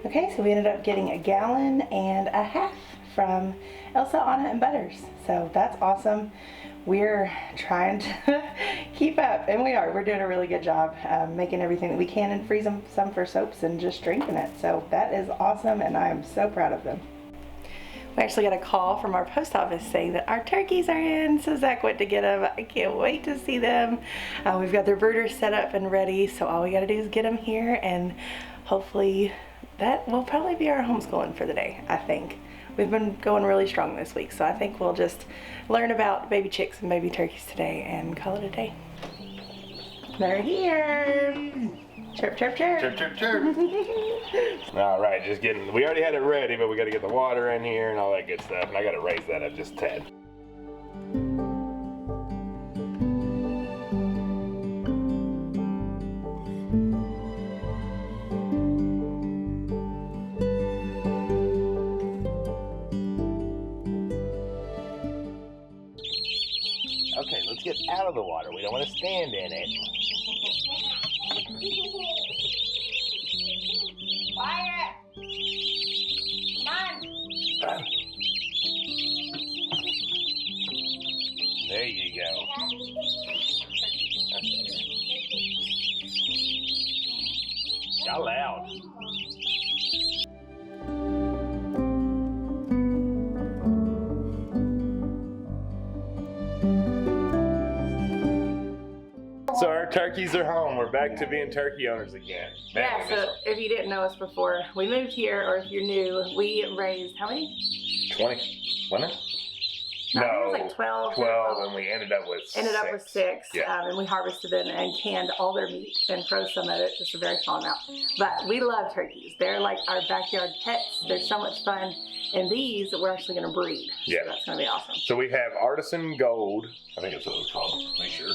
Okay, so we ended up getting 1.5 gallons from Elsa, Anna, and Butters. So that's awesome. We're trying to keep up, and we are. We're doing a really good job making everything that we can and freezing some for soaps and just drinking it. So that is awesome, and I am so proud of them. We actually got a call from our post office saying that our turkeys are in, so Zach went to get them. I can't wait to see them. We've got their brooders set up and ready, so all we got to do is get them here, and hopefully that will probably be our homeschooling for the day, I think. We've been going really strong this week, so I think we'll just learn about baby chicks and baby turkeys today and call it a day. They're here. Chirp, chirp, chirp. Chirp, chirp, chirp. All right, just getting, we already had it ready, but we got to get the water in here and all that good stuff, and I got to raise that up just a tad. Okay, let's get out of the water. We don't want to stand in it. Wyatt! Come on! There you go. Y'all loud. So our turkeys are home. We're back to being turkey owners again. Yeah, so if you didn't know us before, we moved here, or if you're new, we raised how many? 20, wasn't it? No, I think it was like 12. 12, and we ended up with 6. Yeah. And we harvested them and canned all their meat and froze some of it, just a very small amount. But we love turkeys. They're like our backyard pets. They're so much fun. And these we're actually going to breed. Yeah. So that's going to be awesome. So we have Artisan Gold. I think that's what it was called. Make sure.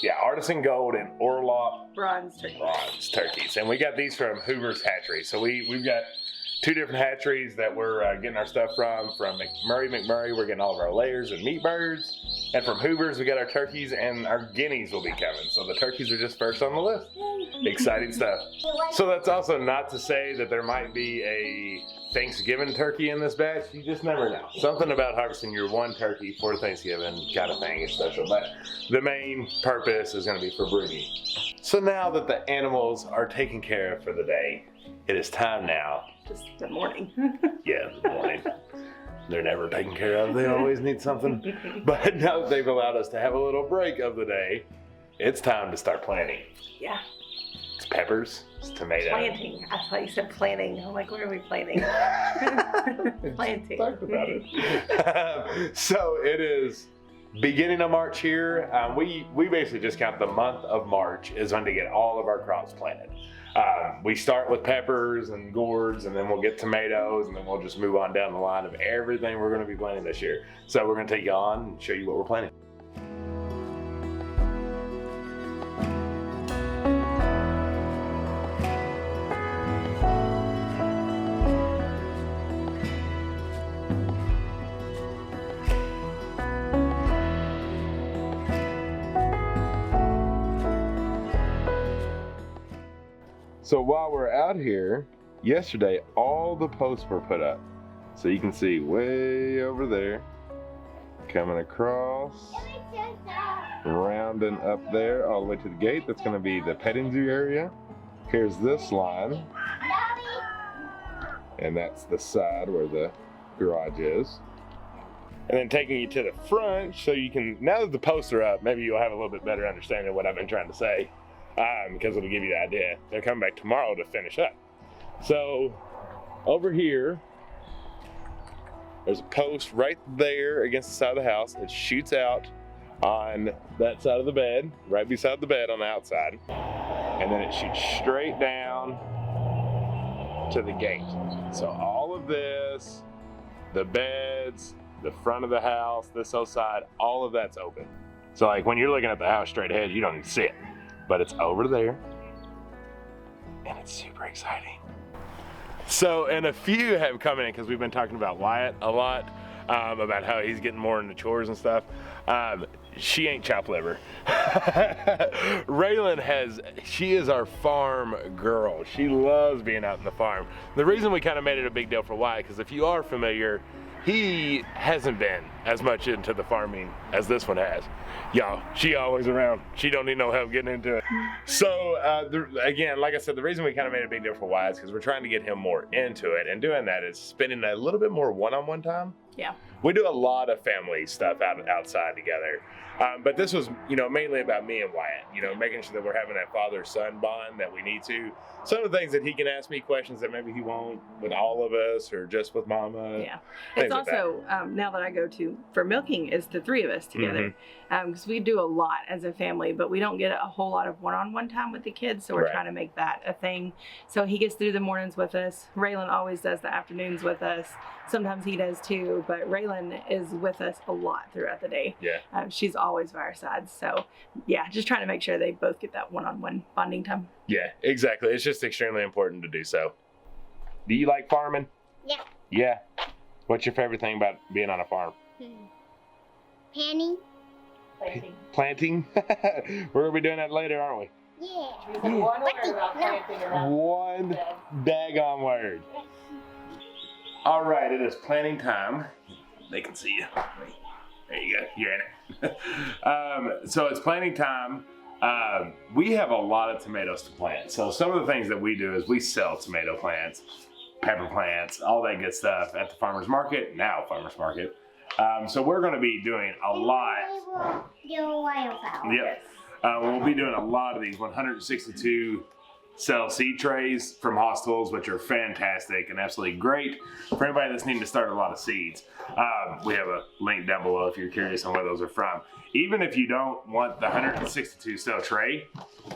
Yeah, Artisan Gold and Orloff Bronze turkeys. And we got these from Hoover's Hatchery. So we've got 2 different hatcheries that we're getting our stuff from. From McMurray, we're getting all of our layers and meat birds. And from Hoover's, we got our turkeys, and our guineas will be coming. So the turkeys are just first on the list. Exciting stuff. So that's also not to say that there might be a Thanksgiving turkey in this batch. You just never know. Something about harvesting your one turkey for Thanksgiving kind of thing is special. But the main purpose is going to be for breeding. So now that the animals are taken care of for the day, it is time now. Just the morning. Yeah, the morning. They're never taken care of. They always need something. But now that they've allowed us to have a little break of the day, it's time to start planting. Yeah. It's peppers, it's tomatoes. Planting. I thought you said planning. I'm like, where are we planting? Planting. Talked about it. So it is beginning of March here. We basically just count the month of March is when to get all of our crops planted. We start with peppers and gourds, and then we'll get tomatoes, and then we'll just move on down the line of everything we're going to be planting this year. So we're going to take you on and show you what we're planting. So while we're out here, yesterday all the posts were put up. So you can see way over there, coming across, rounding up there all the way to the gate. That's going to be the petting zoo area. Here's this line, and that's the side where the garage is. And then taking you to the front so you can, now that the posts are up, maybe you'll have a little bit better understanding of what I've been trying to say. Because it'll give you the idea. They're coming back tomorrow to finish up. So over here, there's a post right there against the side of the house. It shoots out on that side of the bed, right beside the bed on the outside. And then it shoots straight down to the gate. So all of this, the beds, the front of the house, this whole side, all of that's open. So like when you're looking at the house straight ahead, you don't even see it. But it's over there, and it's super exciting. So, and a few have come in because we've been talking about Wyatt a lot, about how he's getting more into chores and stuff. She ain't chopped liver. Raelynn she is our farm girl. She loves being out in the farm. The reason we kind of made it a big deal for Wyatt, because if you are familiar, he hasn't been as much into the farming as this one has. Y'all, she always around. She don't need no help getting into it. So again, like I said, the reason we kind of made a big deal for Wyatt is because we're trying to get him more into it, and doing that is spending a little bit more one-on-one time. Yeah. We do a lot of family stuff outside together. But this was, mainly about me and Wyatt, making sure that we're having that father-son bond that we need to. Some of the things that he can ask me questions that maybe he won't with all of us or just with mama. Yeah. It's also, now that I go for milking, is the three of us together. Because we do a lot as a family, but we don't get a whole lot of one-on-one time with the kids. So we're trying to make that a thing. So he gets through the mornings with us. Raelynn always does the afternoons with us. Sometimes he does too, but Raelynn is with us a lot throughout the day. Yeah. She's always by our side. So yeah, just trying to make sure they both get that one-on-one bonding time. Yeah, exactly. It's just extremely important to do so. Do you like farming? Yeah. Yeah. What's your favorite thing about being on a farm? Planting. Planting? We're going to be doing that later, aren't we? Yeah. One word about planting around. One daggone word. All right, it is planting time. They can see you. There you go. You're in it. So it's planting time. We have a lot of tomatoes to plant. So some of the things that we do is we sell tomato plants, pepper plants, all that good stuff at the farmer's market, now farmer's market. So we're going to be doing a lot. Yep. We'll be doing a lot of these 162 cell seed trays from Hostels, which are fantastic and absolutely great for anybody that's needing to start a lot of seeds. We have a link down below if you're curious on where those are from. Even if you don't want the 162 cell tray,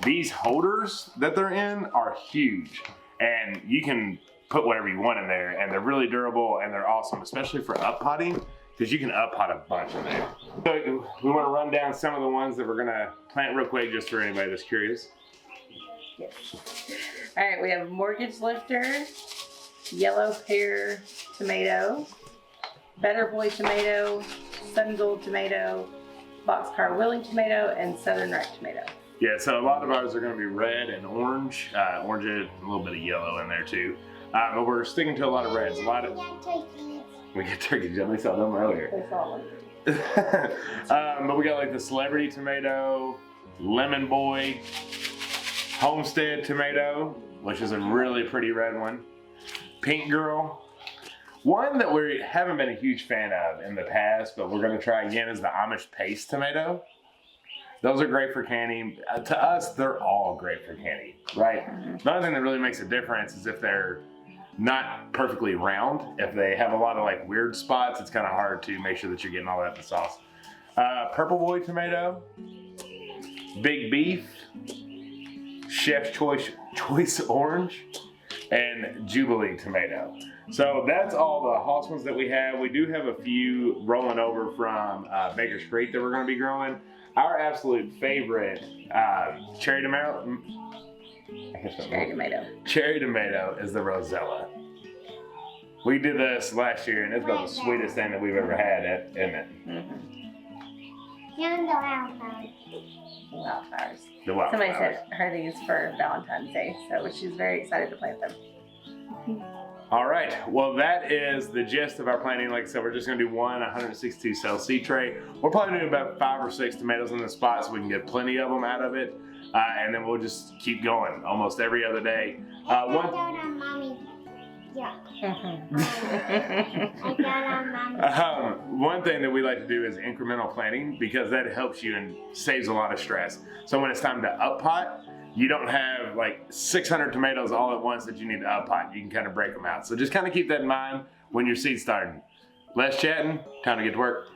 these holders that they're in are huge, and you can put whatever you want in there, and they're really durable and they're awesome, especially for up potting, because you can up pot a bunch in there. So we want to run down some of the ones that we're going to plant real quick, just for anybody that's curious. Yes. All right, we have mortgage lifter, yellow pear tomato, better boy tomato, sun gold tomato, boxcar willing tomato, and southern ripe tomato. Yeah, so a lot of ours are going to be red and orange, orange and a little bit of yellow in there too. But we're sticking to a lot of reds. We get turkeys. We saw them earlier. They saw one. But we got like the celebrity tomato, lemon boy, Homestead tomato, which is a really pretty red one. Pink girl. One that we haven't been a huge fan of in the past, but we're going to try again, is the Amish paste tomato. Those are great for canning. To us, they're all great for canning, right? The only thing that really makes a difference is if they're not perfectly round. If they have a lot of like weird spots, it's kind of hard to make sure that you're getting all that in the sauce. Purple boy tomato, big beef, chef's choice orange, and Jubilee tomato. So that's all the Hoss ones that we have. We do have a few rolling over from Baker's Creek that we're going to be growing. Our absolute favorite cherry tomato. Cherry tomato is the Rosella. We did this last year, and it's about the sweetest thing that we've ever had, isn't it? And the wildflowers. Wildflowers. The wildflowers. Somebody sent her these for Valentine's Day, so she's very excited to plant them. All right, well that is the gist of our planting. Like I said, we're just gonna do one 162 cell seed tray. We're probably doing about 5 or 6 tomatoes in the spot so we can get plenty of them out of it. And then we'll just keep going almost every other day. I got on mommy. Yeah. I got on mommy. One thing that we like to do is incremental planting because that helps you and saves a lot of stress. So when it's time to up pot, you don't have like 600 tomatoes all at once that you need to up pot. You can kind of break them out. So just kind of keep that in mind when you're seed starting. Less chatting, time to get to work.